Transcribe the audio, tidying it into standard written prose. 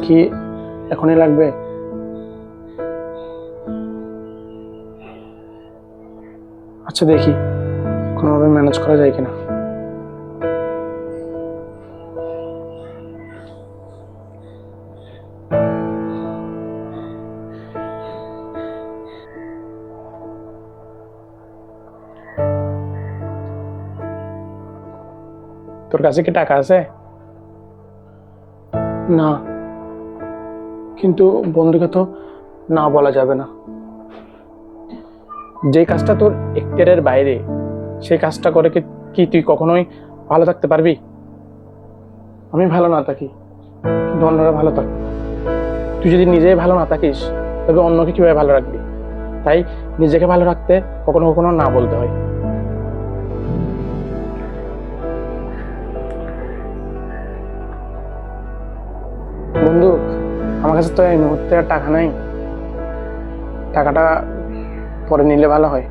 কি এখনই লাগবে? আচ্ছা দেখি কোনোভাবে ম্যানেজ করা যায় কিনা। তোর কাছে কি টাকা আছে? না, কিন্তু বন্ধুকে তো না বলা যাবে না। যে কাজটা তোর এখতিয়ারের বাইরে, সেই কাজটা করে কি কি তুই কখনোই ভালো থাকতে পারবি? আমি ভালো না থাকি কিন্তু অন্যরা ভালো থাক। তুই যদি নিজেই ভালো না থাকিস তবে অন্যকে কিভাবে ভালো রাখবি? তাই নিজেকে ভালো রাখতে কখনো কখনো না বলতে হয়। বন্ধু, আমার কাছে তো এই মুহূর্তে আর টাকা নাই। টাকাটা পরে নিলে ভালো হয়।